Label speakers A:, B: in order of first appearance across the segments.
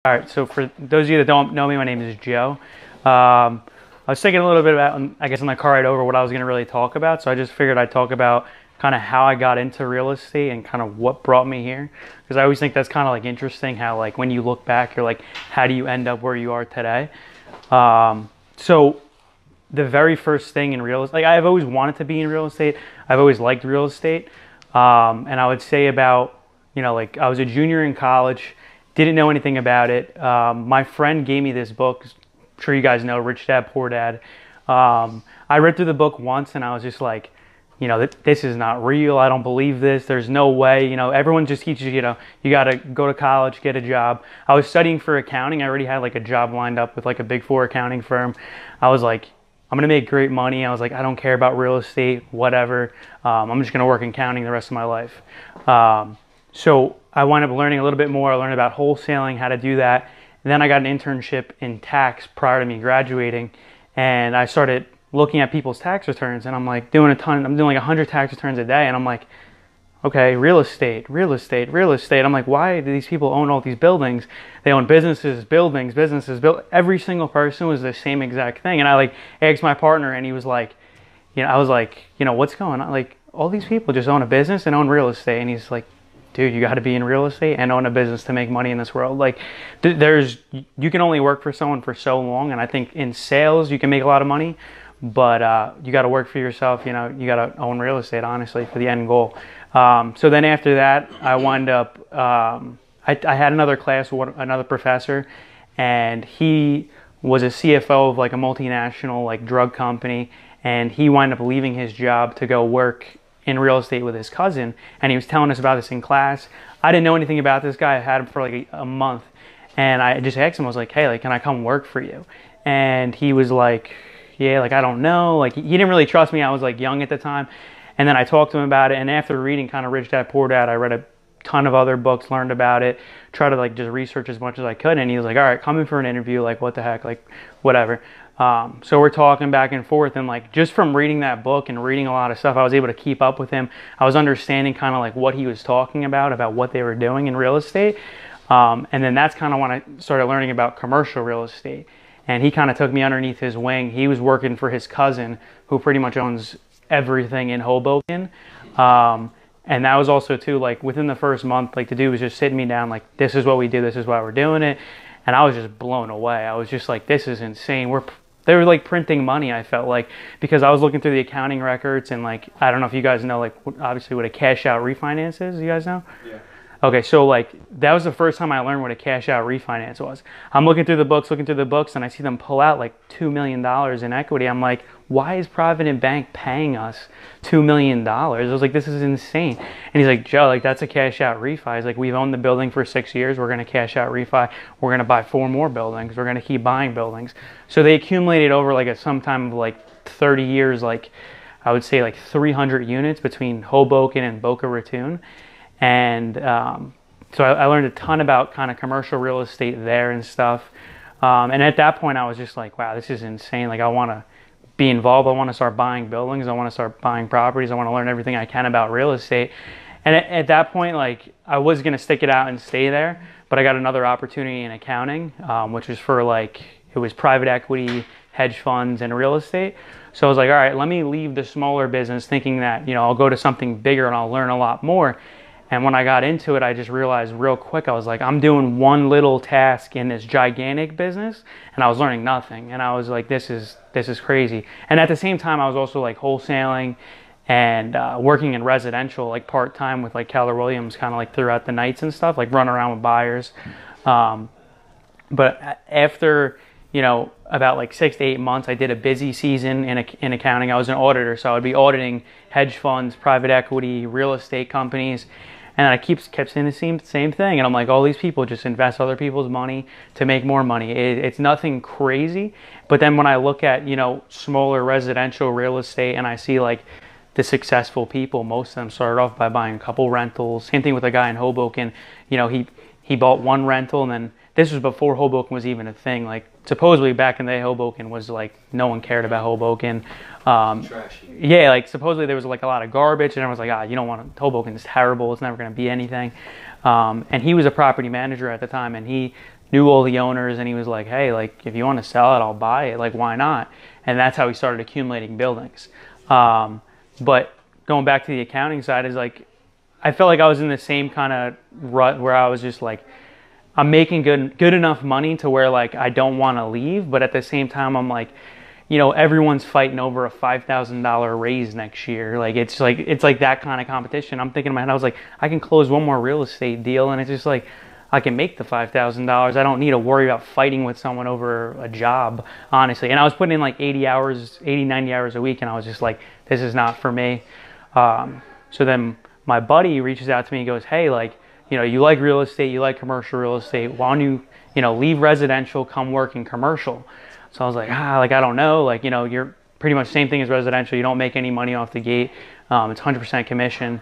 A: All right, so for those of you that don't know me, my name is Joe. I was thinking a little bit about, I guess, in the car ride over what I was going to really talk about. So I just figured I'd talk about kind of how I got into real estate and kind of what brought me here. Because I always think that's kind of like interesting how like when you look back, you're like, how do you end up where you are today? So the very first thing in real estate, like I've always wanted to be in real estate. I've always liked real estate. And I would say about, like I was a junior in college, didn't know anything about it. My friend gave me this book. I'm sure you guys know Rich Dad, Poor Dad. I read through the book once and I was just like, this is not real. I don't believe this. There's no way. Everyone just teaches you, you got to go to college, get a job. I was studying for accounting. I already had like a job lined up with like a Big Four accounting firm. I was like, I'm going to make great money. I was like, I don't care about real estate, whatever. I'm just going to work in accounting the rest of my life. So I wound up learning a little bit more. I learned about wholesaling, how to do that. And then I got an internship in tax prior to me graduating. And I started looking at people's tax returns and I'm like I'm doing like 100 tax returns a day. And I'm like, okay, real estate. I'm like, why do these people own all these buildings? They own businesses, buildings, every single person was the same exact thing. And I like asked my partner and he was like, I was like, what's going on? Like all these people just own a business and own real estate. And he's like, dude, you got to be in real estate and own a business to make money in this world. Like you can only work for someone for so long. And I think in sales, you can make a lot of money, but you got to work for yourself. You got to own real estate, honestly, for the end goal. So then after that, I wound up, I had another class with another professor, and he was a CFO of like a multinational like drug company, and he wound up leaving his job to go work in real estate with his cousin, and he was telling us about this in class. I didn't know anything about this guy. I had him for like a month, and I just asked him, I was like, hey, like, can I come work for you? And he was like, yeah, like, I don't know. Like, he didn't really trust me. I was like young at the time. And then I talked to him about it, and after reading kind of Rich Dad, Poor Dad, I read a ton of other books, learned about it, tried to like just research as much as I could, and he was like, all right, come in for an interview, like what the heck, like whatever. So we're talking back and forth, and like just from reading that book and reading a lot of stuff, I was able to keep up with him. I was understanding kind of like what he was talking about what they were doing in real estate. And then that's kind of when I started learning about commercial real estate. And he kind of took me underneath his wing. He was working for his cousin, who pretty much owns everything in Hoboken. And that was also too, like within the first month, like the dude was just sitting me down, like, this is what we do, this is why we're doing it. And I was just blown away. I was just like, this is insane. They were like printing money, I felt like, because I was looking through the accounting records and like, I don't know if you guys know, like obviously what a cash out refinance is, you guys know? Yeah. Okay, so like that was the first time I learned what a cash out refinance was. I'm looking through the books, and I see them pull out like $2 million in equity. I'm like, why is Provident Bank paying us $2 million? I was like, this is insane. And he's like, Joe, like that's a cash out refi. He's like, we've owned the building for 6 years. We're going to cash out refi. We're going to buy 4 more buildings. We're going to keep buying buildings. So they accumulated over like some time of like 30 years, like I would say like 300 units between Hoboken and Boca Raton. And so I learned a ton about kind of commercial real estate there and stuff. And at that point, I was just like, wow, this is insane. Like, I want to be involved. I want to start buying buildings. I want to start buying properties. I want to learn everything I can about real estate. And at that point, like, I was going to stick it out and stay there. But I got another opportunity in accounting, which was for like, it was private equity, hedge funds, and real estate. So I was like, all right, let me leave the smaller business thinking that, I'll go to something bigger and I'll learn a lot more. And when I got into it, I just realized real quick, I was like, I'm doing one little task in this gigantic business, and I was learning nothing. And I was like, this is crazy. And at the same time, I was also like wholesaling and working in residential, like part-time with like Keller Williams, kind of like throughout the nights and stuff, like running around with buyers. But after, about like 6 to 8 months, I did a busy season in accounting. I was an auditor, so I would be auditing hedge funds, private equity, real estate companies. And I kept saying the same thing. And I'm like, all these people just invest other people's money to make more money. It's nothing crazy. But then when I look at, smaller residential real estate and I see like the successful people, most of them started off by buying a couple rentals. Same thing with a guy in Hoboken. He bought one rental, and then this was before Hoboken was even a thing. Like supposedly back in the day, Hoboken was like, no one cared about Hoboken.
B: Trashy.
A: Yeah, like supposedly there was like a lot of garbage, and everyone's like, you don't want to, Hoboken is terrible, it's never going to be anything. And he was a property manager at the time, and he knew all the owners, and he was like, hey, like, if you want to sell it, I'll buy it. Like, why not? And that's how we started accumulating buildings. But going back to the accounting side is like, I felt like I was in the same kind of rut where I was just like, I'm making good enough money to where like I don't want to leave, but at the same time I'm like, everyone's fighting over a $5,000 raise next year. Like it's like that kind of competition. I'm thinking in my head, I was like, I can close one more real estate deal, and it's just like I can make the $5,000. I don't need to worry about fighting with someone over a job, honestly. And I was putting in like 80, 90 hours a week, and I was just like, this is not for me. So then my buddy reaches out to me and goes, hey, like, you like real estate, you like commercial real estate. Why don't you, leave residential, come work in commercial? So I was like, like, I don't know. Like, you're pretty much the same thing as residential. You don't make any money off the gate. It's 100% commission.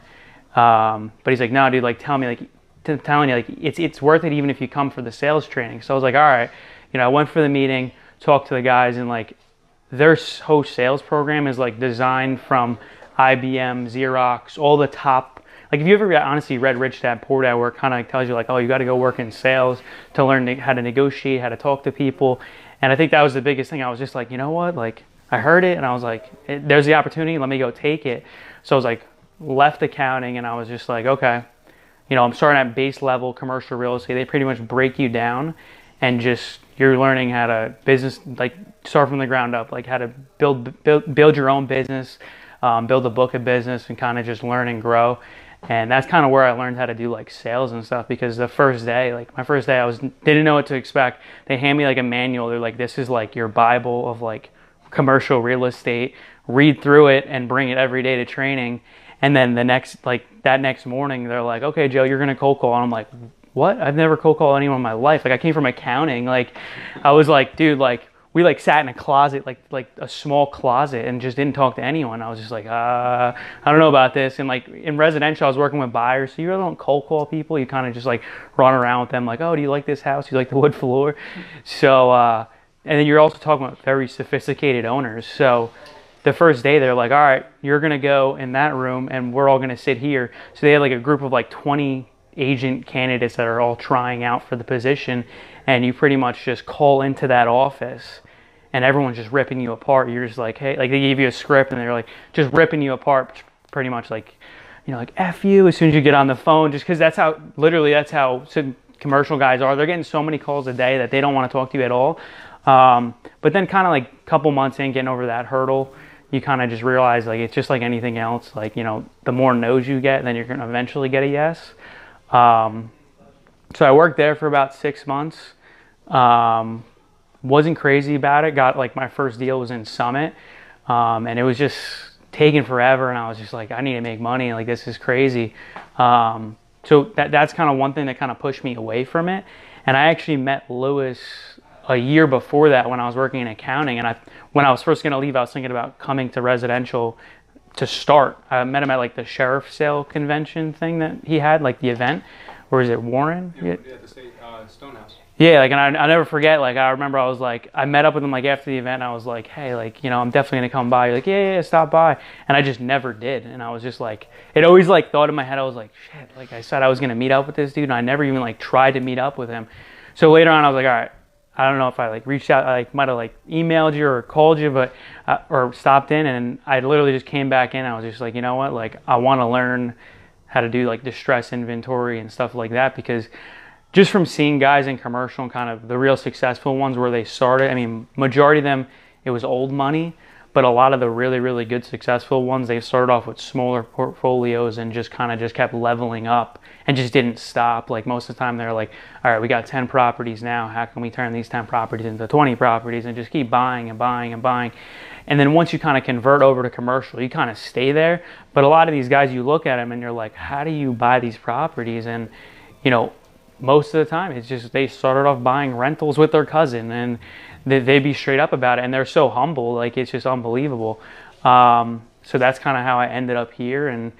A: But he's like, no, dude, like, tell me, like, telling you, like, it's worth it even if you come for the sales training. So I was like, all right. I went for the meeting, talked to the guys, and like, their whole sales program is like designed from IBM, Xerox, all the top. Like, if you ever honestly read Rich Dad Poor Dad, where it kind of tells you like, oh, you got to go work in sales to learn how to negotiate, how to talk to people. And I think that was the biggest thing. I was just like, you know what? Like, I heard it, and I was like, there's the opportunity. Let me go take it. So I was like, left accounting, and I was just like, okay, I'm starting at base level commercial real estate. They pretty much break you down, and just you're learning how to business, like, start from the ground up, like how to build your own business, build a book of business, and kind of just learn and grow. And that's kind of where I learned how to do like sales and stuff, because the first day, like my first day, didn't know what to expect. They hand me like a manual. They're like, this is like your Bible of like commercial real estate. Read through it and bring it every day to training. And then that next morning, they're like, okay, Joe, you're going to cold call. And I'm like, what? I've never cold called anyone in my life. Like, I came from accounting. Like, I was like, dude, like, we like sat in a closet, like a small closet, and just didn't talk to anyone. I was just like, I don't know about this. And like in residential, I was working with buyers, so you really don't cold call people. You kind of just like run around with them, like, oh, do you like this house? Do you like the wood floor? So, and then you're also talking about very sophisticated owners. So the first day, they're like, all right, you're gonna go in that room, and we're all gonna sit here. So they had like a group of like 20 agent candidates that are all trying out for the position, and you pretty much just call into that office, and everyone's just ripping you apart. You're just like, hey, like they gave you a script, and they're like just ripping you apart, pretty much like, like F you as soon as you get on the phone, just because that's how some commercial guys are. They're getting so many calls a day that they don't want to talk to you at all. But then kind of like a couple months in, getting over that hurdle, you kind of just realize like it's just like anything else. Like, the more no's you get, then you're going to eventually get a yes. So I worked there for about 6 months. Wasn't crazy about it. Got like my first deal was in Summit, and it was just taking forever. And I was just like, I need to make money. Like, this is crazy. So that's kind of one thing that kind of pushed me away from it. And I actually met Lewis a year before that when I was working in accounting. And when I was first going to leave, I was thinking about coming to residential to start. I met him at like the sheriff sale convention thing that he had, like the event. Or is it Warren?
B: Yeah, the state Stonehouse.
A: Yeah, like, and I never forget, like, I remember I was like, I met up with him like after the event, and I was like, hey, like, I'm definitely gonna come by. You're like, yeah, stop by. And I just never did. And I was just like, it always like thought in my head, I was like, shit, like I said I was gonna meet up with this dude, and I never even like tried to meet up with him. So later on I was like, all right, I don't know if I like reached out, I like might have like emailed you or called you, but or stopped in, and I literally just came back in. I was just like, you know what, like I want to learn how to do like distress inventory and stuff like that, because just from seeing guys in commercial and kind of the real successful ones where they started, I mean, majority of them, it was old money, but a lot of the really, really good successful ones, they started off with smaller portfolios and just kind of just kept leveling up and just didn't stop. Like most of the time they're like, all right, we got 10 properties now. How can we turn these 10 properties into 20 properties, and just keep buying and buying and buying. And then once you kind of convert over to commercial, you kind of stay there. But a lot of these guys, you look at them and you're like, how do you buy these properties? And, most of the time it's just they started off buying rentals with their cousin, and they'd be straight up about it, and they're so humble, like it's just unbelievable. So that's kind of how I ended up here. And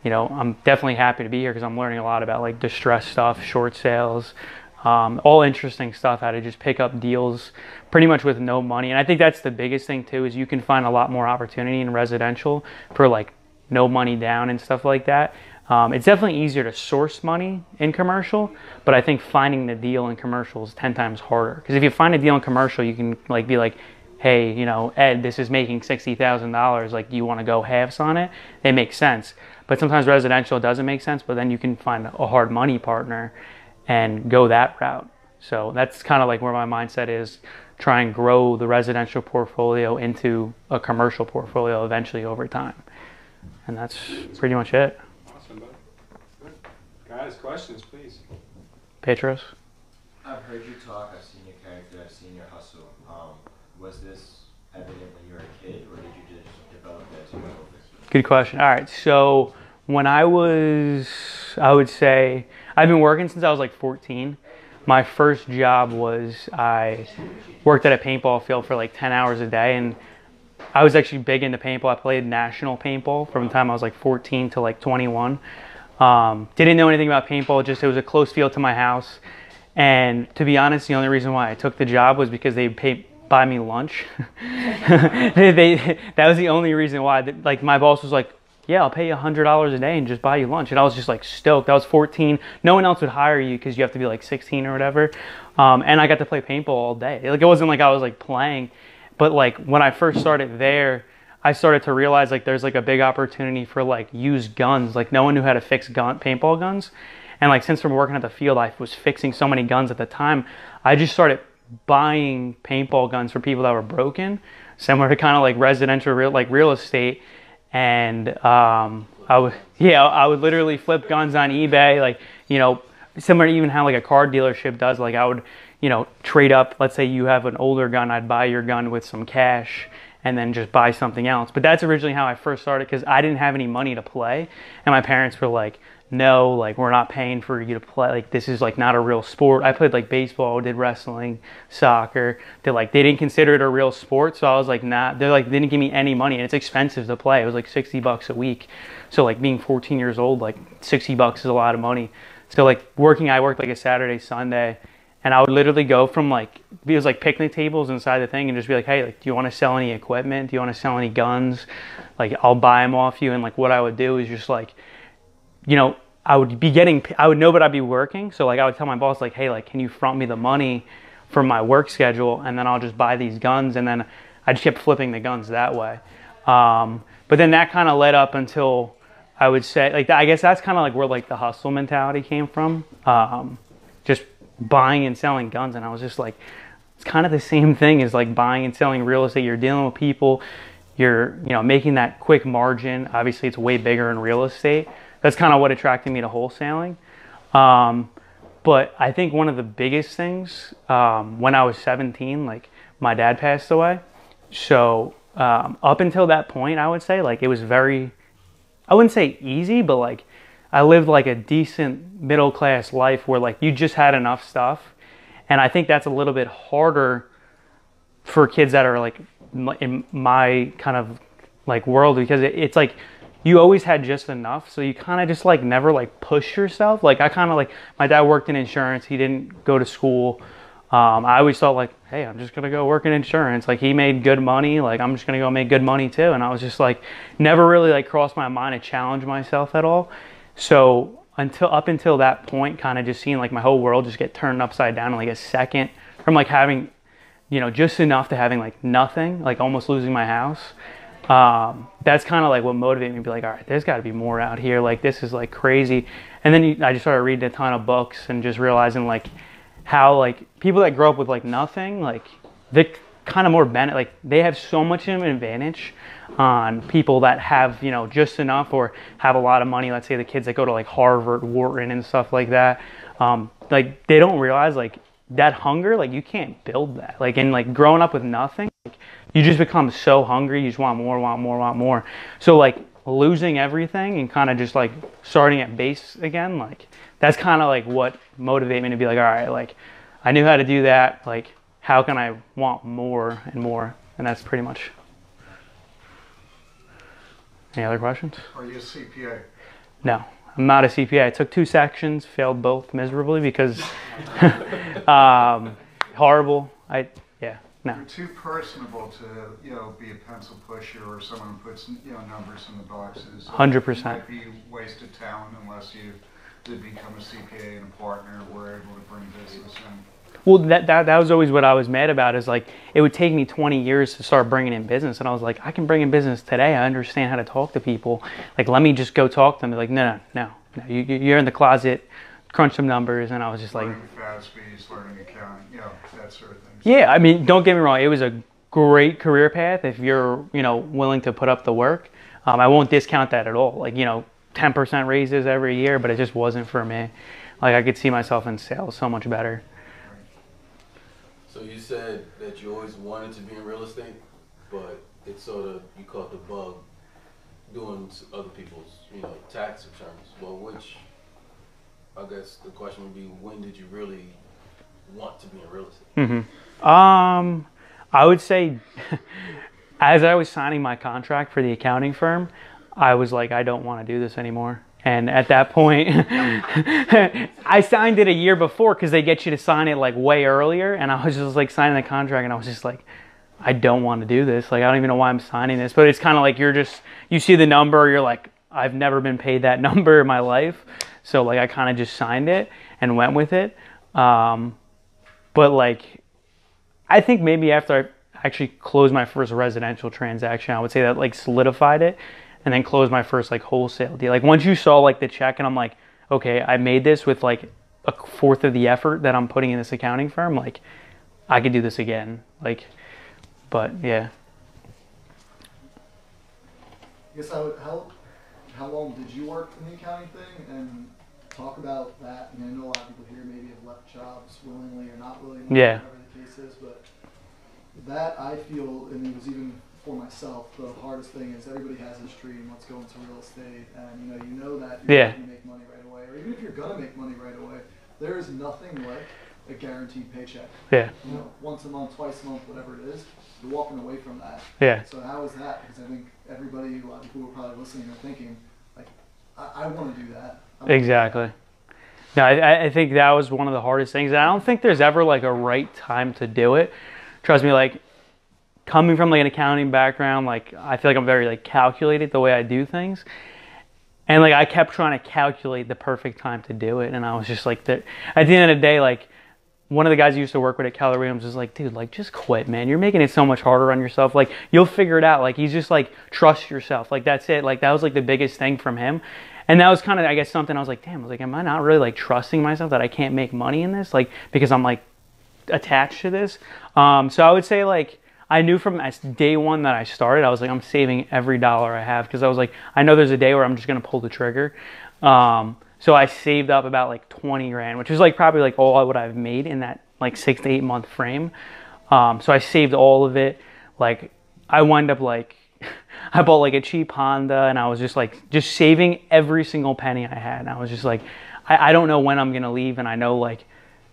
A: I'm definitely happy to be here because I'm learning a lot about like distressed stuff, short sales, all interesting stuff, how to just pick up deals pretty much with no money. And I think that's the biggest thing too, is you can find a lot more opportunity in residential for like no money down and stuff like that. It's definitely easier to source money in commercial, but I think finding the deal in commercial is 10 times harder. Because if you find a deal in commercial, you can like be like, hey, you know, Ed, this is making $60,000. Like, do you want to go halves on it? It makes sense. But sometimes residential doesn't make sense, but then you can find a hard money partner and go that route. So that's kind of like where my mindset is, try and grow the residential portfolio into a commercial portfolio eventually over time. And that's pretty much it.
B: Awesome, bud. Good. Guys, questions, please.
A: Petros?
C: I've heard you talk, I've seen your character, I've seen your hustle. Was this evident when you were a kid, or did you just develop that as you got older?
A: Good question. All right, so when I would say, I've been working since I was like 14. My first job was I worked at a paintball field for like 10 hours a day, and I was actually big into paintball. I played national paintball from the time I was like 14 to like 21. Didn't know anything about paintball, just it was a close field to my house. And to be honest, the only reason why I took the job was because they buy me lunch. That was the only reason why. Like, my boss was like, yeah, I'll pay you $100 a day and just buy you lunch. And I was just like stoked. I was 14. No one else would hire you because you have to be like 16 or whatever. And I got to play paintball all day. Like, it wasn't like I was like playing. But like when I first started there, I started to realize like there's like a big opportunity for like used guns. Like, no one knew how to fix paintball guns. And like, since from working at the field, I was fixing so many guns at the time. I just started buying paintball guns for people that were broken, similar to kind of like residential real estate. And I would literally flip guns on eBay, like, you know, similar to even how like a car dealership does. Like, I would, you know, trade up. Let's say you have an older gun, I'd buy your gun with some cash and then just buy something else. But that's originally how I first started, because I didn't have any money to play, and my parents were like, no, like, we're not paying for you to play. Like, this is like not a real sport. I played like baseball, did wrestling, soccer. They didn't consider it a real sport. So I was like, nah. They're like, they didn't give me any money, and it's expensive to play. It was like $60 a week. So like, being 14 years old, like $60 is a lot of money. So like, I worked like a Saturday, Sunday, and I would literally go from like, it was like picnic tables inside the thing, and just be like, hey, like, do you want to sell any equipment? Do you want to sell any guns? Like, I'll buy them off you. And like, what I would do is just like, you know, I would know, but I'd be working. So like, I would tell my boss like, hey, like, can you front me the money for my work schedule? And then I'll just buy these guns. And then I just kept flipping the guns that way. But then that kind of led up until, I would say, like, I guess that's kind of like where like the hustle mentality came from. Just buying and selling guns. And I was just like, it's kind of the same thing as like buying and selling real estate. You're dealing with people, you're, you know, making that quick margin. Obviously, it's way bigger in real estate. That's kind of what attracted me to wholesaling. But I think one of the biggest things, when I was 17, like, my dad passed away. So up until that point, I would say, like, it was very, I wouldn't say easy, but like, I lived like a decent middle class life where like you just had enough stuff. And I think that's a little bit harder for kids that are like in my kind of like world, because it's like, you always had just enough, so you kind of just like never like push yourself. Like, I kind of like, my dad worked in insurance, he didn't go to school. I always thought like, hey, I'm just gonna go work in insurance. Like, he made good money, like, I'm just gonna go make good money too. And I was just like, never really like crossed my mind to challenge myself at all. So up until that point, kind of just seeing like my whole world just get turned upside down in like a second, from like having, you know, just enough to having like nothing, like almost losing my house. That's kind of like what motivated me to be like, all right, there's got to be more out here. Like, this is like crazy. And then I just started reading a ton of books and just realizing like how like people that grow up with like nothing, like they kind of more like they have so much of an advantage on people that have, you know, just enough or have a lot of money. Let's say the kids that go to like Harvard, Wharton and stuff like that. Like, they don't realize like that hunger, like, you can't build that. Like, and like growing up with nothing, like, you just become so hungry. You just want more, want more, want more. So like losing everything and kind of just like starting at base again, like, that's kind of like what motivated me to be like, all right, like, I knew how to do that. Like, how can I want more and more? And that's pretty much. Any other questions?
D: Are you a CPA?
A: No, I'm not a CPA. I took 2 sections, failed both miserably because horrible. no.
D: You're too personable to, be a pencil pusher or someone who puts, numbers in the boxes.
A: 100%.
D: It might be wasted talent unless you did become a CPA and a partner, were able to bring business in.
A: Well, that was always what I was mad about, is like, it would take me 20 years to start bringing in business. And I was like, I can bring in business today. I understand how to talk to people. Like, let me just go talk to them. They're like, no. You're in the closet, crunch some numbers. And I was just like,
D: learning FASBs, learning accounting, that sort of thing.
A: yeah, I mean, don't get me wrong. It was a great career path if you're, willing to put up the work. I won't discount that at all. Like, 10% raises every year, but it just wasn't for me. Like, I could see myself in sales so much better.
E: So you said that you always wanted to be in real estate, but it's sort of, you caught the bug doing other people's, tax returns. Well, I guess the question would be, when did you really want to be in real estate?
A: I would say, as I was signing my contract for the accounting firm, I was like, I don't want to do this anymore. And at that point, I signed it a year before because they get you to sign it like way earlier. And I was just like signing the contract and I was just like, I don't want to do this. Like, I don't even know why I'm signing this. But it's kind of like you see the number, you're like, I've never been paid that number in my life. So like, I kind of just signed it and went with it. But like, I think maybe after I actually closed my first residential transaction, I would say that like solidified it. And then closed my first like wholesale deal. Like, once you saw like the check and I'm like, okay, I made this with like a fourth of the effort that I'm putting in this accounting firm. Like, I could do this again. Like, but yeah.
F: I guess how long did you work in the accounting thing, and talk about that? I mean, I know a lot of people here maybe have left jobs willingly or not willingly,
A: Yeah.
F: whatever the case is, but that I feel, and it was even for myself, the hardest thing is everybody has this dream, let's go into real estate, and you know that you're
A: Yeah.
F: going to make money right away, or even if you're going to make money right away, there is nothing like a guaranteed paycheck.
A: Yeah.
F: Once a month, twice a month, whatever it is, you're walking away from that.
A: Yeah.
F: So how is that? Because I think everybody, a lot of people who are probably listening are thinking, like, I want to do that.
A: Exactly. No, I think that was one of the hardest things. And I don't think there's ever like a right time to do it. Trust me, like, coming from like an accounting background, like, I feel like I'm very like calculated the way I do things. And like, I kept trying to calculate the perfect time to do it. And I was just like, at the end of the day, like, one of the guys I used to work with at Keller Williams was like, dude, like, just quit, man. You're making it so much harder on yourself. Like, you'll figure it out. Like, he's just like, trust yourself. Like, that's it. Like, that was like the biggest thing from him. And that was kind of, I guess, something I was like, damn, I was like, am I not really like trusting myself that I can't make money in this? Like, because I'm like attached to this. So I would say like, I knew from day one that I started, I was like, I'm saving every dollar I have, because I was like, I know there's a day where I'm just going to pull the trigger. So I saved up about like 20 grand, which is like probably like all what I've made in that like 6 to 8 month frame. So I saved all of it. Like, I wound up like, I bought like a cheap Honda, and I was just like, just saving every single penny I had. And I was just like, I don't know when I'm going to leave. And I know like,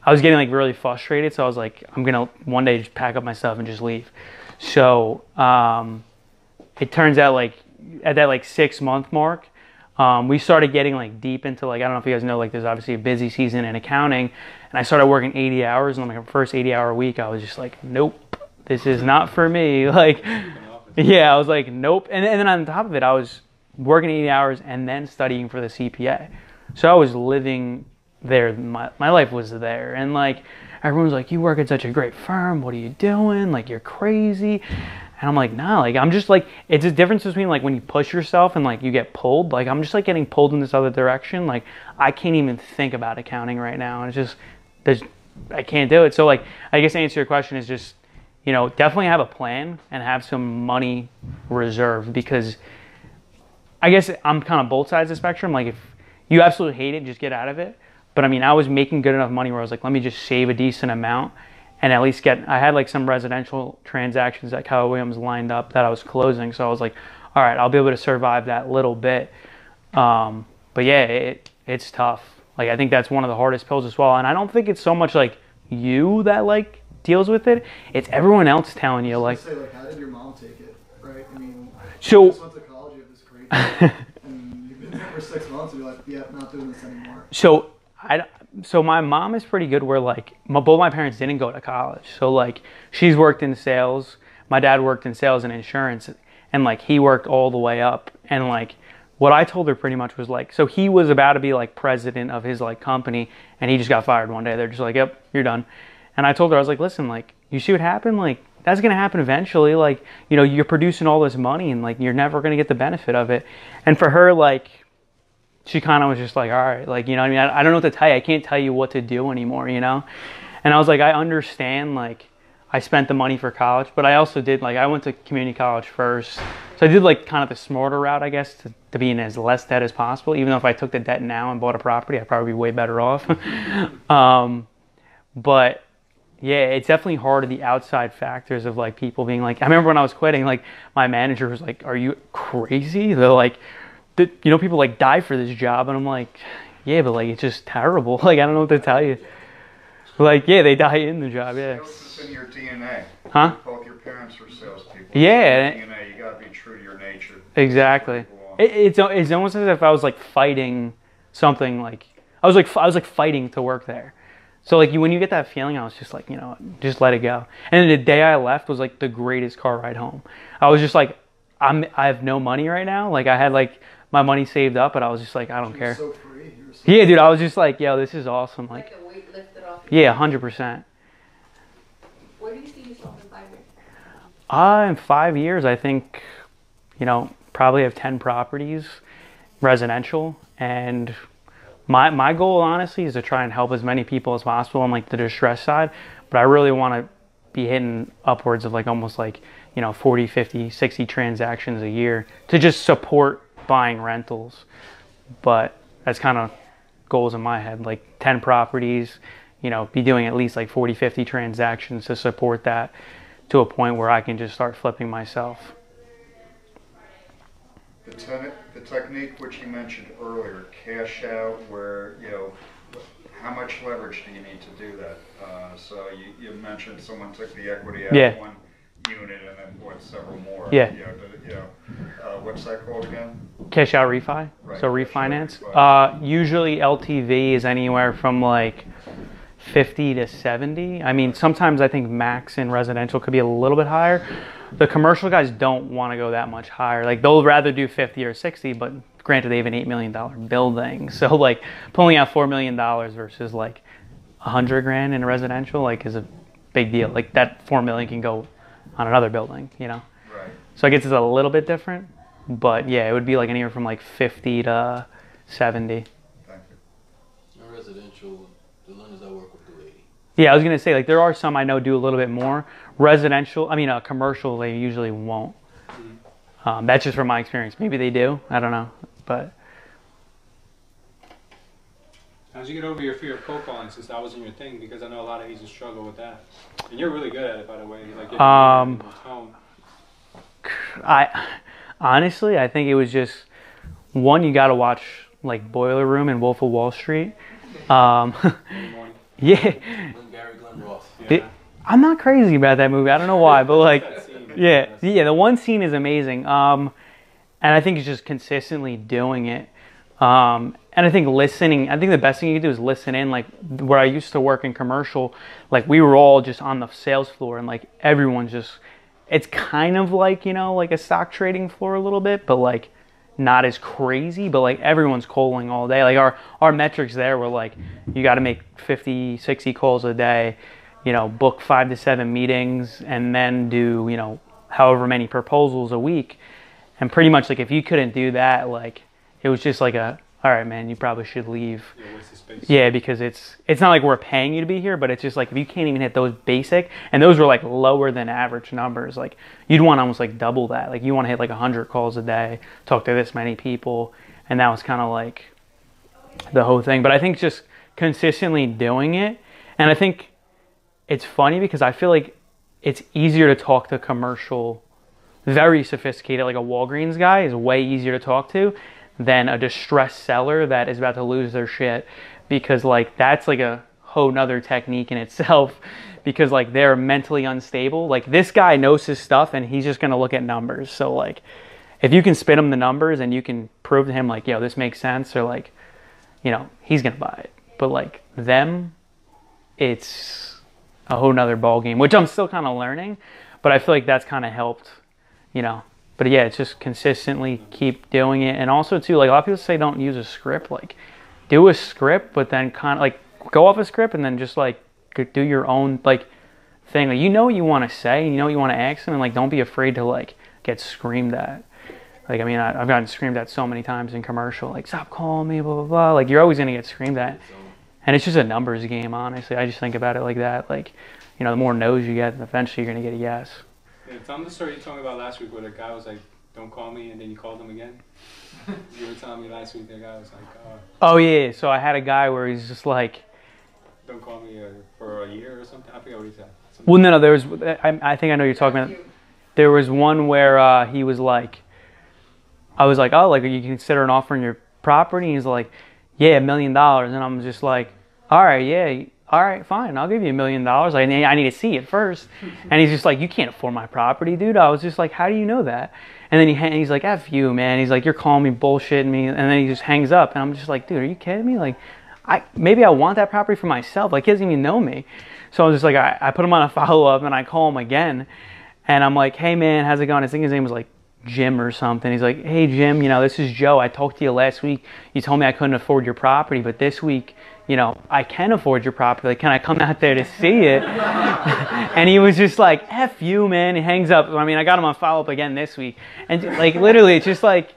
A: I was getting like really frustrated. So I was like, I'm going to one day just pack up my stuff and just leave. So it turns out like at that like 6 month mark, we started getting like deep into like, I don't know if you guys know, like there's obviously a busy season in accounting, and I started working 80 hours, and on my first 80-hour week, I was just like, nope, this is not for me. Like, yeah, I was like, nope. And then on top of it, I was working 80 hours and then studying for the CPA. So I was living there. My life was there. And like, everyone's like, you work at such a great firm. What are you doing? Like, you're crazy. And I'm like, nah, like, I'm just like, it's a difference between like when you push yourself and like you get pulled. Like, I'm just like getting pulled in this other direction. Like, I can't even think about accounting right now. And it's just, I can't do it. So like, I guess to answer your question is just, you know, definitely have a plan and have some money reserved, because I guess I'm kind of both sides of the spectrum. Like, if you absolutely hate it, just get out of it. But I mean, I was making good enough money where I was like, let me just save a decent amount and at least I had like some residential transactions at Keller Williams lined up that I was closing. So I was like, all right, I'll be able to survive that little bit. But yeah, it's tough. Like, I think that's one of the hardest pills to swallow. And I don't think it's so much like you that like deals with it. It's everyone else telling you like,
F: say, like, how did your mom take it? Right? I mean,
A: so
F: you just went to college, you have this great job, and you've been there for 6 months and you're like, yeah, not doing this anymore.
A: So so my mom is pretty good where like both my parents didn't go to college. So like she's worked in sales. My dad worked in sales and insurance, and like he worked all the way up. And like what I told her pretty much was like, so he was about to be like president of his like company, and he just got fired one day. They're just like, yep, you're done. And I told her, I was like, listen, like you see what happened? Like that's gonna happen eventually. Like, you know, you're producing all this money and like you're never gonna get the benefit of it. And for her, like she kind of was just like, all right, like, you know what I mean? I don't know what to tell you. I can't tell you what to do anymore, you know? And I was like, I understand, like, I spent the money for college, but I also did, like, I went to community college first. So I did, like, kind of the smarter route, I guess, to be in as less debt as possible. Even though if I took the debt now and bought a property, I'd probably be way better off. But, yeah, it's definitely hard, the outside factors of, like, people being like, I remember when I was quitting, like, my manager was like, are you crazy? They're like, you know, people like die for this job, and I'm like, yeah, but like it's just terrible. Like I don't know what to tell you. Like yeah, they die in the job. Yeah.
D: Sales is in your DNA.
A: Huh?
D: Both your parents were salespeople.
A: Yeah.
D: It's in your DNA. You gotta be true to your nature.
A: Exactly. It's almost as if I was like fighting something. Like I was like fighting to work there. So like when you get that feeling, I was just like, you know, just let it go. And then the day I left was like the greatest car ride home. I was just like, I have no money right now. Like I had like my money saved up, but I was just like, I don't care.
F: So free. You were so
A: Yeah, dude, I was just like, yo, this is awesome. Like
G: a weight lifted off your
A: yeah, 100%.
G: Where do you see yourself in 5 years?
A: In 5 years, I think, you know, probably have 10 properties, residential, and my goal, honestly, is to try and help as many people as possible on like the distress side, but I really want to be hitting upwards of like almost like, you know, 40, 50, 60 transactions a year to just support buying rentals. But that's kind of goals in my head, like 10 properties, you know, be doing at least like 40, 50 transactions to support that to a point where I can just start flipping myself.
D: The technique which you mentioned earlier, cash out, where, you know, how much leverage do you need to do that? So you mentioned someone took the equity out of one unit and then bought several more.
A: Yeah.
D: What's that called again?
A: Cash out refi,
D: Right,
A: so
D: cash out
A: refinance.
D: refi.
A: Usually LTV is anywhere from like 50 to 70. I mean, sometimes I think max in residential could be a little bit higher. The commercial guys don't want to go that much higher. Like they'll rather do 50 or 60, but granted they have an $8 million building. So like pulling out $4 million versus like 100 grand in residential, like is a big deal. Like that 4 million can go on another building, you know?
D: Right.
A: So I guess it's a little bit different, but yeah, it would be like anywhere from like 50 to 70.
D: Thank you.
E: In residential, the lenders I work with do 80.
A: Yeah, I was gonna say like there are some I know do a little bit more. Residential, I mean commercial, they usually won't. That's just from my experience. Maybe they do. I don't know, but.
B: How'd you get over your fear of cold calling since that wasn't your thing? Because I know a lot of agents struggle with that, and you're really good at it, by the way. Like getting the tone.
A: I honestly, I think it was just one. You got to watch like Boiler Room and Wolf of Wall Street.
B: Every morning.
A: Yeah.
E: Glenn Ross.
B: Yeah.
A: I'm not crazy about that movie. I don't know why, but like,
B: That scene.
A: yeah, the one scene is amazing. And I think it's just consistently doing it. And I think listening, I think the best thing you can do is listen in. Like where I used to work in commercial, like we were all just on the sales floor and like everyone's just, it's kind of like, you know, like a stock trading floor a little bit, but like not as crazy, but like everyone's calling all day. Like our metrics there were like, you got to make 50, 60 calls a day, you know, book 5 to 7 meetings and then do, you know, however many proposals a week. And pretty much like if you couldn't do that, like it was just like all right, man, you probably should leave.
B: Yeah, what's the space?
A: Yeah, because it's not like we're paying you to be here, but it's just like if you can't even hit those basic, and those were like lower than average numbers, like you'd want almost like double that. Like you want to hit like 100 calls a day, talk to this many people, and that was kind of like the whole thing. But I think just consistently doing it, and I think it's funny because I feel like it's easier to talk to commercial, very sophisticated, like a Walgreens guy is way easier to talk to than a distressed seller that is about to lose their shit, because like that's like a whole nother technique in itself, because like they're mentally unstable. Like this guy knows his stuff and he's just gonna look at numbers. So like if you can spit him the numbers and you can prove to him like, yo, this makes sense, or like, you know, he's gonna buy it. but like them, it's a whole nother ball game, which I'm still kind of learning, but I feel like that's kind of helped, you know. But yeah, it's just consistently keep doing it. And also too, like a lot of people say don't use a script, like do a script, but then kind of like go off a script and then just like do your own like thing. Like, you know what you want to say, and you know what you want to ask them, and like don't be afraid to like get screamed at. Like, I mean, I've gotten screamed at so many times in commercial, like stop calling me, blah blah blah. Like, you're always gonna get screamed at, and it's just a numbers game. Honestly, I just think about it like that. Like, you know, the more no's you get, eventually you're gonna get a yes.
B: Yeah, tell me the story you told me about last week where the guy was like, don't call me, and then you called him again. You were telling me last week the guy was like,
A: oh yeah, so I had a guy where he's just like,
B: don't call me for a year or something. I forget what he said.
A: well, no, there was, I think I know what you're talking about. There was one where he was like, I was like, oh, like, are you consider an offer on your property? And he's like, yeah, $1 million. And I'm just like, all right, yeah, all right, fine, I'll give you $1 million. Like, I need to see it first. And he's just like, you can't afford my property, dude. I was just like, how do you know that? And then he's like, F you, man. He's like, you're calling me, bullshitting me. And then he just hangs up. And I'm just like, dude, are you kidding me? Like, maybe I want that property for myself. Like, he doesn't even know me. So I was just like, I put him on a follow-up, and I call him again. And I'm like, hey, man, how's it going? I think his name was like Jim or something. He's like, hey, Jim, you know, this is Joe. I talked to you last week. You told me I couldn't afford your property, but this week, you know, I can afford your property. Like, can I come out there to see it? And he was just like, F you, man. He hangs up. I mean, I got him on follow-up again this week. And like, literally, it's just like,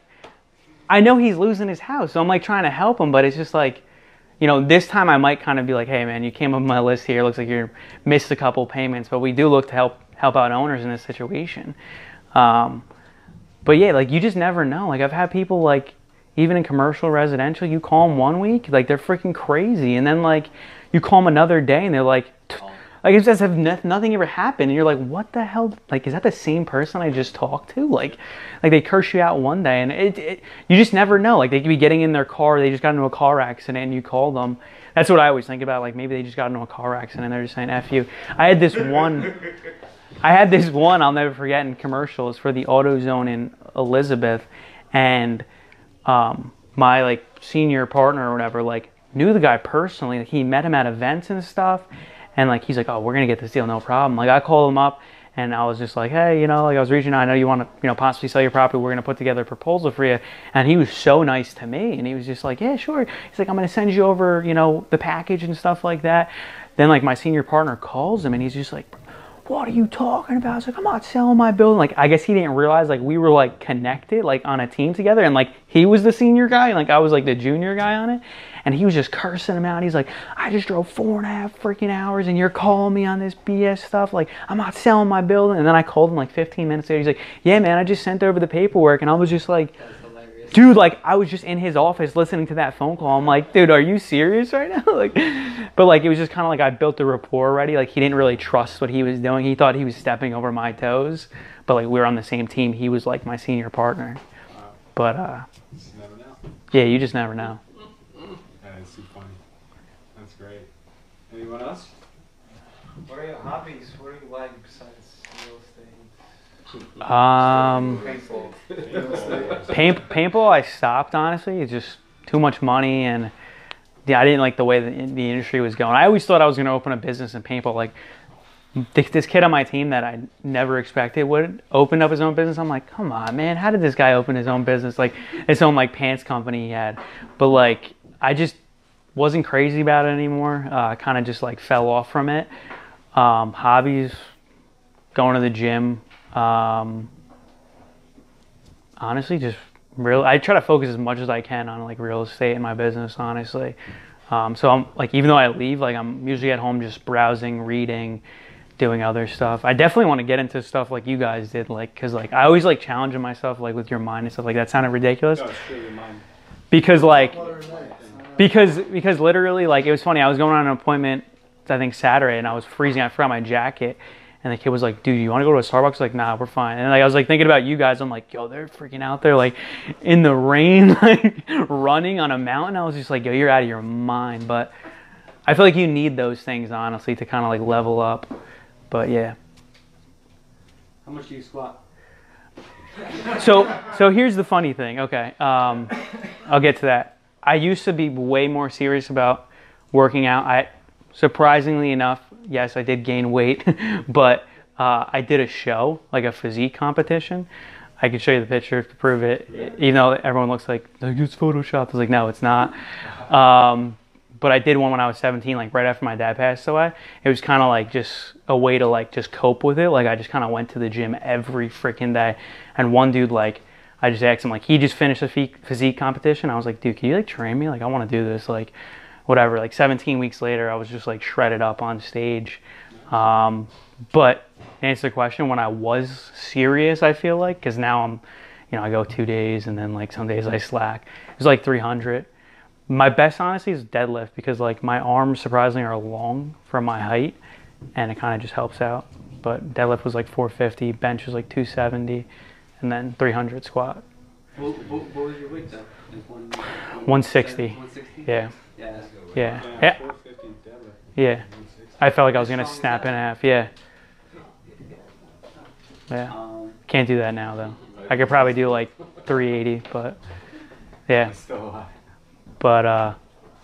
A: I know he's losing his house. So I'm like trying to help him, but it's just like, you know, this time I might kind of be like, hey, man, you came up on my list here. Looks like you missed a couple payments, but we do look to help out owners in this situation. But yeah, like, you just never know. Like, I've had people, like, even in commercial residential, you call them one week, like, they're freaking crazy. And then, like, you call them another day and they're like it's as if nothing ever happened. And you're like, what the hell? Like, is that the same person I just talked to? Like they curse you out one day, and you just never know. Like, they could be getting in their car, they just got into a car accident, and you call them. That's what I always think about. Like, maybe they just got into a car accident and they're just saying, F you. I had this one I'll never forget in commercials for the AutoZone in Elizabeth, and my like senior partner or whatever like knew the guy personally. Like, he met him at events and stuff, and like he's like, oh, we're gonna get this deal, no problem. Like, I called him up and I was just like, hey, you know, like, I was reaching out, I know you want to, you know, possibly sell your property, we're gonna put together a proposal for you. And he was so nice to me, and he was just like, yeah, sure. He's like, I'm gonna send you over, you know, the package and stuff like that. Then like my senior partner calls him and he's just like, what are you talking about? I was like, I'm not selling my building. Like, I guess he didn't realize, like, we were, like, connected, like, on a team together. And, like, he was the senior guy, and, like, I was, like, the junior guy on it. And he was just cursing him out. He's like, I just drove 4.5 freaking hours, and you're calling me on this BS stuff. Like, I'm not selling my building. And then I called him, like, 15 minutes later. He's like, yeah, man, I just sent over the paperwork. And I was just like, dude, like, I was just in his office listening to that phone call. I'm like, dude, are you serious right now? Like, but like, it was just kind of like I built the rapport already. Like, he didn't really trust what he was doing. He thought he was stepping over my toes. But like, we were on the same team. He was like my senior partner.
B: Wow.
A: But
B: Just never know.
A: yeah, you just never know.
B: That's too funny. That's great. Anyone else?
H: What are your hobbies? What do you like besides real estate?
A: Paintball, I stopped, honestly. It's just too much money, and yeah, I didn't like the way the industry was going. I always thought I was going to open a business in paintball. Like, this kid on my team that I never expected would open up his own business. I'm like, come on, man, how did this guy open his own business? Like, his own like pants company he had. But like, I just wasn't crazy about it anymore. I kind of just like fell off from it. Hobbies, going to the gym. Honestly, just I try to focus as much as I can on like real estate in my business, honestly. So I'm like, even though I leave, like, I'm usually at home just browsing, reading, doing other stuff. I definitely want to get into stuff like you guys did, like, because like I always like challenging myself, like, with your mind and stuff like that. Sounded ridiculous.
B: No, it's true, your mind.
A: Because like, because literally, like, it was funny. I was going on an appointment, I think Saturday, and I was freezing. I forgot my jacket. And the kid was like, dude, you want to go to a Starbucks? Like, nah, we're fine. And like, I was like thinking about you guys. I'm like, yo, they're freaking out there, like, in the rain, like, running on a mountain. I was just like, yo, you're out of your mind. But I feel like you need those things, honestly, to kind of like level up. But yeah.
B: How much do you squat?
A: So here's the funny thing. Okay, I'll get to that. I used to be way more serious about working out. Surprisingly enough, yes, I did gain weight, but I did a show, like a physique competition. I could show you the picture to prove it, even though everyone looks like it's photoshopped. I was like, no, it's not. But I did one when I was 17, like right after my dad passed away. It was kind of like just a way to like just cope with it. Like I just kind of went to the gym every freaking day. And one dude, like, I just asked him, like, he just finished a physique competition. I was like, dude, can you like train me? Like, I want to do this, like, whatever. Like 17 weeks later, I was just like shredded up on stage. But to answer the question, when I was serious, I feel like, because now I'm, I go 2 days and then like some days I slack. It was like 300. My best, honestly, is deadlift because like my arms surprisingly are long for my height, and it kind of just helps out. But deadlift was like 450, bench was like 270, and then 300 squat.
I: What was your weight though? Like
A: 160.
I: 160?
A: Yeah.
I: Yeah, that's good.
A: Yeah.
B: Yeah, 450 deadlift.
A: Yeah.
B: 160.
A: I felt like I was gonna snap in half. Yeah. Yeah. Can't do that now though. I could probably do like 380, but yeah.
B: That's still a lot.
A: But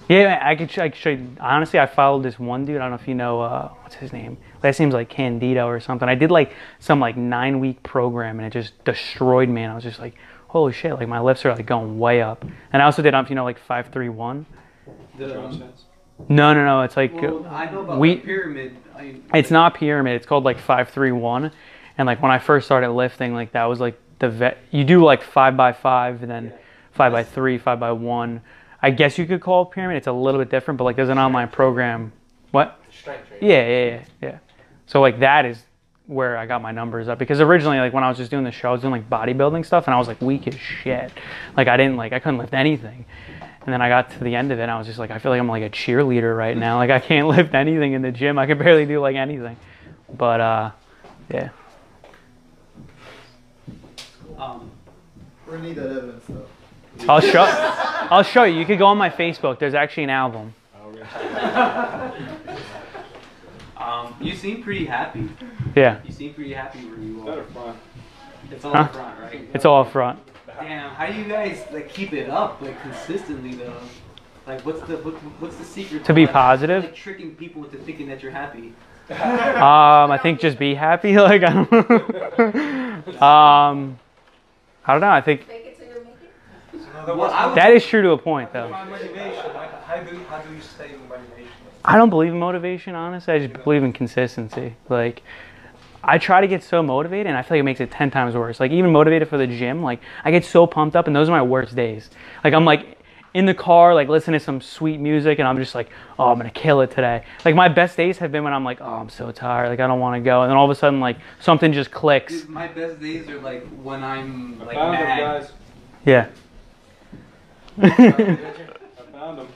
A: yeah, I could show you. Honestly, I followed this one dude. I don't know if you know what's his name. Last name's like Candido or something. I did like some like 9-week program, and it just destroyed me. And I was just like, holy shit! Like my lifts are like going way up. And I also did like 531. No. It's like
I: Well, I know about like pyramid.
A: It's not pyramid. It's called like 531. And like when I first started lifting, like that was like you do like 5x5 and then 5x3, 5x1. I guess you could call it pyramid. It's a little bit different, but like there's an online program. What?
E: Strength training.
A: Yeah. So like that is where I got my numbers up, because originally like when I was just doing the show, I was doing like bodybuilding stuff, and I was like weak as shit. Like I couldn't lift anything. And then I got to the end of it, and I was just like, I feel like I'm like a cheerleader right now. Like I can't lift anything in the gym. I can barely do like anything. But yeah.
F: We're gonna need that evidence though.
A: I'll show you. You could go on my Facebook. There's actually an album.
I: You seem pretty happy.
A: Yeah.
I: You seem pretty happy where you
B: Better
I: are.
B: front.
I: It's all up front, right?
A: It's all up front.
I: Damn, how do you guys like keep it up like consistently though? Like what's the secret
A: To be
I: like,
A: positive?
I: like tricking people into thinking that you're happy?
A: I think just be happy. Like I don't know. I don't know. I think
G: Fake it till you make it.
A: that is true to a point, though.
H: Motivation, like how do you stay in motivation?
A: I don't believe in motivation, honestly. I just believe in consistency. Like, I try to get so motivated, and I feel like it makes it 10 times worse. Like, even motivated for the gym, like, I get so pumped up, and those are my worst days. Like, I'm, like, in the car, like, listening to some sweet music, and I'm just like, oh, I'm going to kill it today. Like, my best days have been when I'm like, oh, I'm so tired. Like, I don't want to go. And then all of a sudden, like, something just clicks.
I: Dude, my best days are like when I'm like
B: Found them,
I: mad.
B: guys.
A: Yeah.
B: I found them.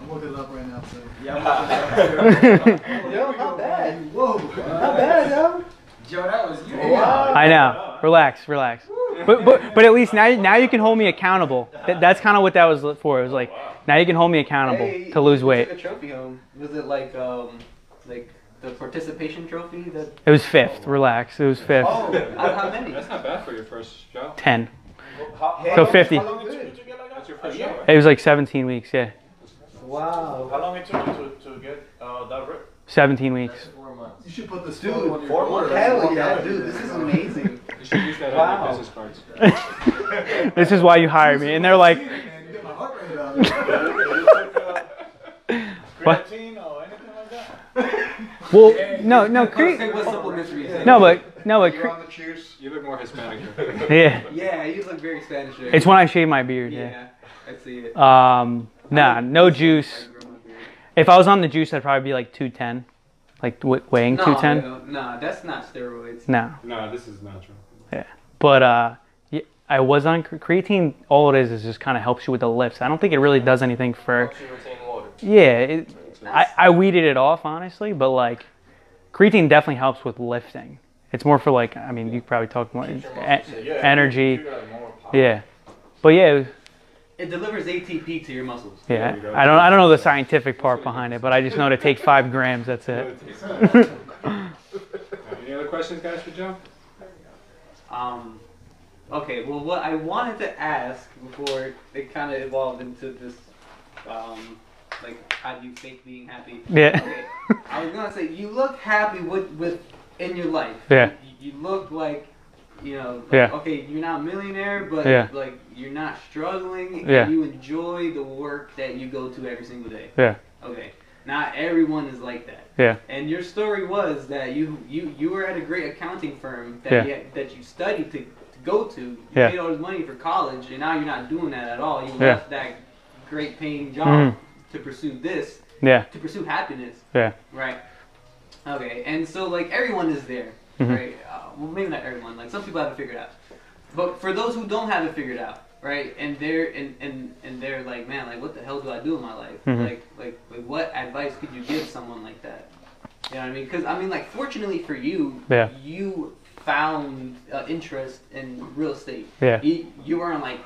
F: I'm looking it up right now. So.
H: Yo, not bad.
F: Whoa.
H: Not bad, yo.
C: Joe, that was you.
A: I know. Relax. But at least now you can hold me accountable. That's kind of what that was for. It was like, now you can hold me accountable to lose weight.
I: You took a trophy home. Was it like the participation trophy that?
A: It was 5th. Relax. It was 5th.
H: Oh,
I: How many?
B: That's not bad for your first show.
A: 10.
H: how,
A: So 50.
H: How long did you get like
B: That's your
H: that?
B: first show.
A: It was like 17 weeks. Yeah.
I: Wow.
H: How long it took you to get that rip?
A: 17 weeks.
C: 4 months.
F: You should put this
I: Dude,
F: photo on your
H: 4
F: board.
H: months.
I: Hell yeah, dude, this is amazing.
B: You should use that
I: Wow.
B: on your business cards.
A: This is why you hired me. And they're like,
F: Man, you get my heart rate up.
A: What?
H: Creatine or anything like that?
A: well, no,
I: What supplements were you taking?
A: no, but
D: You're on the juice.
B: You look more Hispanic.
A: yeah.
I: Yeah, you look very Spanish. Right?
A: It's when I shave my beard. Yeah.
I: Yeah, I see it.
A: Nah, no juice. If I was on the juice, I'd probably be like 210, like weighing 210.
I: No, that's not steroids.
A: No.
B: No, this is natural.
A: Yeah. But yeah, I was on creatine. All it is just kind of helps you with the lifts. I don't think it really does anything for.
E: Helps you retain water.
A: Yeah. I weeded it off honestly, but like creatine definitely helps with lifting. It's more for like, I mean, you could probably talk more energy. Yeah. But yeah.
I: It delivers ATP to your muscles.
A: Yeah, I don't know the scientific part behind it, but I just know to take 5 grams. That's it.
B: Any other questions, guys, for Joe?
I: Okay. Well, what I wanted to ask before it kind of evolved into this how do you fake being happy?
A: Yeah.
I: Okay. I was gonna say you look happy with in your life.
A: Yeah.
I: You look like, you know, like,
A: Yeah.
I: okay, you're not a millionaire, but
A: Yeah.
I: like you're not struggling,
A: Yeah.
I: and you enjoy the work that you go to every single day.
A: Yeah.
I: Okay. Not everyone is like that.
A: Yeah.
I: And your story was that you were at a great accounting firm that
A: Yeah.
I: that you studied to go to. You
A: Yeah.
I: paid all this money for college, and now you're not doing that at all. You
A: Yeah.
I: left that great paying job
A: Mhm.
I: to pursue this,
A: Yeah.
I: to pursue happiness.
A: Yeah.
I: Right. Okay. And so like everyone is there,
A: Mhm.
I: right? Well, maybe not everyone. Like some people have it figured out. But for those who don't have it figured out, right? And they're like, man, like what the hell do I do in my life?
A: Mhm.
I: Like what advice could you give someone like that? You know what I mean? Because I mean, like fortunately for you,
A: Yeah.
I: you found interest in real estate.
A: Yeah.
I: You weren't like,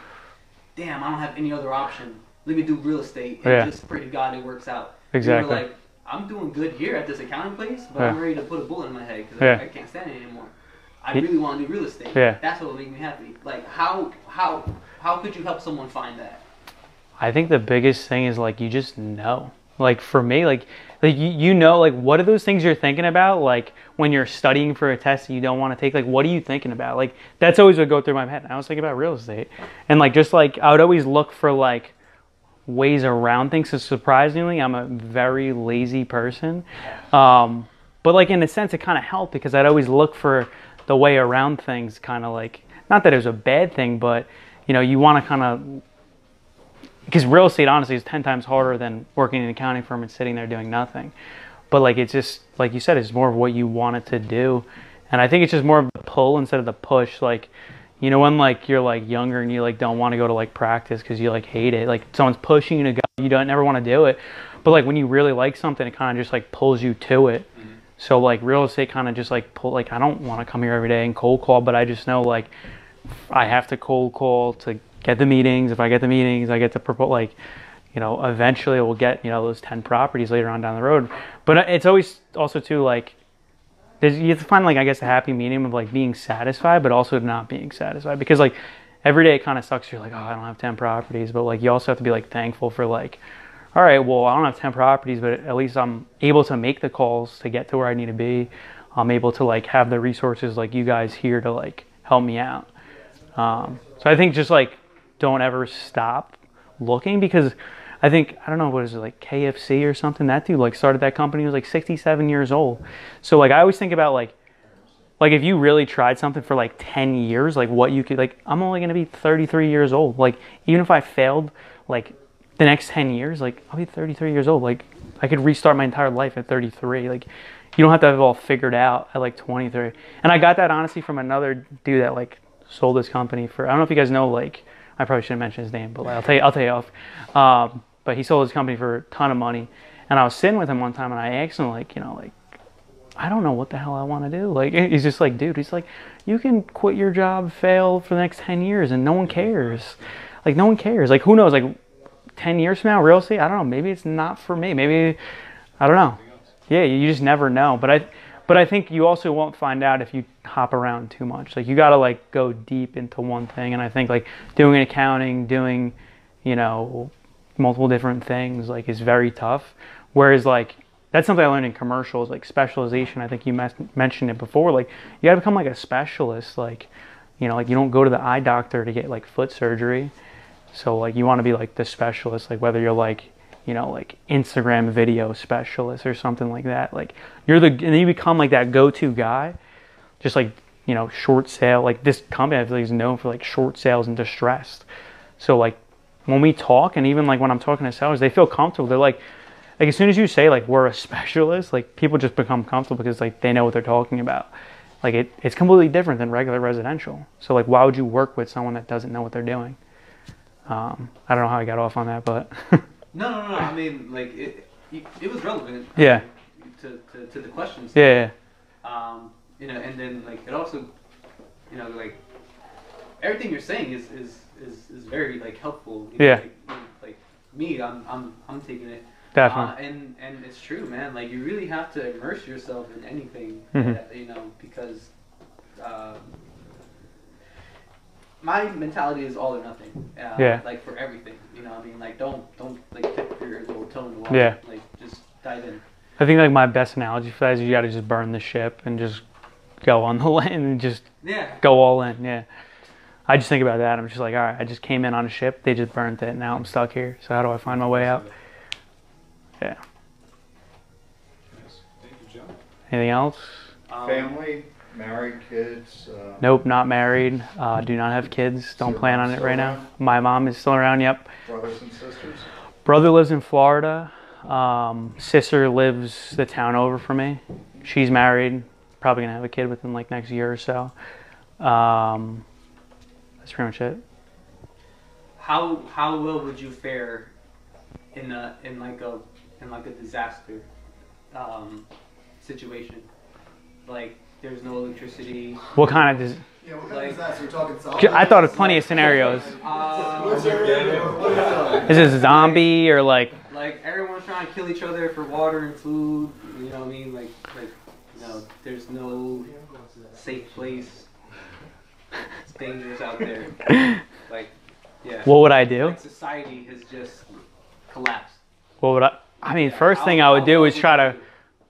I: damn, I don't have any other option. Let me do real estate and
A: Yeah.
I: just pray to God it works out.
A: Exactly.
I: You were like, I'm doing good here at this accounting place, but
A: Yeah.
I: I'm ready to put a bullet in my head because
A: Yeah.
I: I can't stand it anymore. I really want to do real estate.
A: Yeah.
I: That's what will make me happy. Like how could you help someone find that?
A: I think the biggest thing is like you just know. Like for me, like you know, like what are those things you're thinking about? Like when you're studying for a test that you don't want to take, like what are you thinking about? Like that's always what go through my head. I was thinking about real estate, and like just like I would always look for like ways around things. So surprisingly, I'm a very lazy person, but like in a sense, it kind of helped because I'd always look for the way around things. Kind of like not that it was a bad thing, but you know, you want to kind of. Because real estate, honestly, is 10 times harder than working in an accounting firm and sitting there doing nothing. But like it's just, like you said, it's more of what you want it to do. And I think it's just more of the pull instead of the push. Like, you know, when like you're like younger and you like don't want to go to like practice because you like hate it. Like someone's pushing you to go, you don't never want to do it. But like when you really like something, it kind of just like pulls you to it. Mm-hmm. So like real estate kind of just like pull, like I don't want to come here every day and cold call, but I just know like I have to cold call to get the meetings. If I get the meetings, I get to propose, like, you know, eventually we'll get, you know, those 10 properties later on down the road. But it's always also too like, you have to find like, I guess, a happy medium of like being satisfied, but also not being satisfied. Because like every day it kind of sucks. You're like, oh, I don't have 10 properties. But like you also have to be like thankful for like, all right, well, I don't have 10 properties, but at least I'm able to make the calls to get to where I need to be. I'm able to like have the resources like you guys here to like help me out. So I think just like, don't ever stop looking, because I think, I don't know, what is it, like KFC or something? That dude like started that company, he was like 67 years old. So like I always think about like if you really tried something for like 10 years, like what you could, like I'm only going to be 33 years old. Like even if I failed like the next 10 years, like I'll be 33 years old. Like I could restart my entire life at 33. Like you don't have to have it all figured out at like 23. And I got that honestly from another dude that like sold his company for, I don't know if you guys know, like, I probably shouldn't mention his name, but I'll tell you off. But he sold his company for a ton of money. And I was sitting with him one time and I asked him, like, you know, like, I don't know what the hell I want to do. Like, he's just like, dude, he's like, you can quit your job, fail for the next 10 years and no one cares. Like, no one cares. Like, who knows? Like, 10 years from now, real estate, I don't know. Maybe it's not for me. Maybe, I don't know. Yeah, you just never know. But I think you also won't find out if you hop around too much. Like you got to like go deep into one thing. And I think like doing accounting, doing, you know, multiple different things like is very tough. Whereas like, that's something I learned in commercials, like specialization. I think you mentioned it before. Like you got to become like a specialist. Like, you know, like you don't go to the eye doctor to get like foot surgery. So like you want to be like the specialist, like whether you're like, you know, like Instagram video specialist or something like that. Like and then you become like that go-to guy, just like, you know, short sale. Like this company I feel like is known for like short sales and distressed. So like when we talk, and even like when I'm talking to sellers, they feel comfortable. They're like as soon as you say like we're a specialist, like people just become comfortable because like they know what they're talking about. Like it's completely different than regular residential. So like why would you work with someone that doesn't know what they're doing? I don't know how I got off on that, but
I: No. I mean, like it was relevant.
A: Yeah.
I: To the questions.
A: Yeah.
I: You know, and then like it also, you know, like everything you're saying is very like helpful. You know,
A: Yeah.
I: Like me, I'm taking it.
A: Definitely.
I: And it's true, man. Like you really have to immerse yourself in anything.
A: Mm-hmm.
I: That, you know, because. My mentality is all or nothing.
A: Yeah.
I: Like for everything, you know. I mean, like don't like tip your little toe in the water.
A: Yeah.
I: Like just dive in.
A: I think like my best analogy for that is you got to just burn the ship and just go on the land and just
I: Yeah.
A: go all in. Yeah. I just think about that. I'm just like, all right, I just came in on a ship. They just burnt it. Now I'm stuck here. So how do I find my way out? Yeah.
B: Yes. Thank you, Joe.
A: Anything else?
D: Family, married, kids.
A: Nope, not married. Do not have kids. Don't
D: your
A: plan
D: mom
A: on it
D: still
A: right now.
D: around?
A: My mom is still around. Yep.
D: Brothers and sisters.
A: Brother lives in Florida. Sister lives the town over from me. She's married. Probably gonna have a kid within like next year or so. That's pretty much it.
I: How well would you fare in like a disaster situation? Like there's no electricity.
A: What kind of?
F: Yeah, what kind
I: Like-
F: of disaster? We're talking zombies?
A: I thought of plenty of scenarios. Is it a zombie or like?
I: Like everyone's trying to kill each other for water and food. You know what I mean? Like there's no safe place. It's dangerous out there. Like, yeah.
A: What would I do?
I: Like society has just collapsed.
A: What would I? I mean,
I: Yeah,
A: first thing I
I: how
A: would do
I: well
A: is
I: would
A: try
I: you
A: to.
I: do?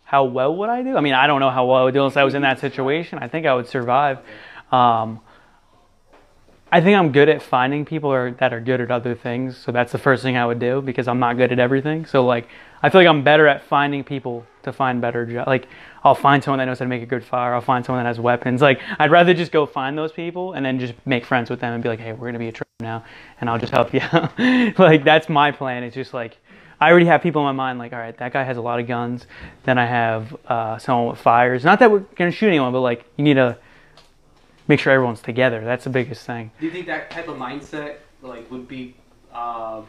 A: How well would I do? I mean, I don't know how well I would do unless I was in that situation. I think I would survive. I think I'm good at finding people that are good at other things. So that's the first thing I would do because I'm not good at everything. So like, I feel like I'm better at finding people to find better jobs. Like, I'll find someone that knows how to make a good fire. I'll find someone that has weapons. Like, I'd rather just go find those people and then just make friends with them and be like, hey, we're gonna be a tribe now, and I'll just help you out. Like, that's my plan. It's just like, I already have people in my mind. Like, all right, that guy has a lot of guns. Then I have someone with fires. Not that we're gonna shoot anyone, but like, you need to make sure everyone's together. That's the biggest thing.
I: Do you think that type of mindset like would be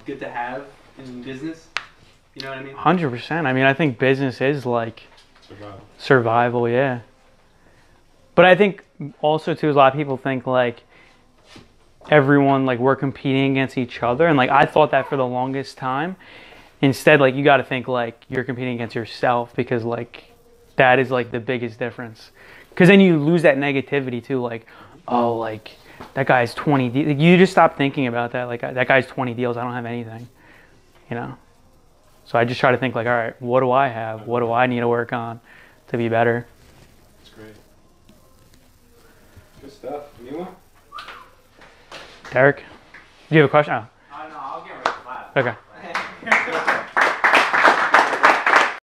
I: good to have in business? You know what I mean?
A: 100%. I mean, I think business is like
B: Survival.
A: survival, yeah. But I think also too, a lot of people think like everyone, like we're competing against each other. And like, I thought that for the longest time. Instead, like you got to think like you're competing against yourself because like that is like the biggest difference. Because then you lose that negativity too. Like, oh, like that guy's 20. Like, you just stop thinking about that. Like that guy's 20 deals. I don't have anything, you know? So I just try to think like, all right, what do I have? What do I need to work on to be better?
B: That's great. Good stuff. Anyone?
A: Derek, do you have a question? Oh,
H: No, I'll get right to class.
A: okay.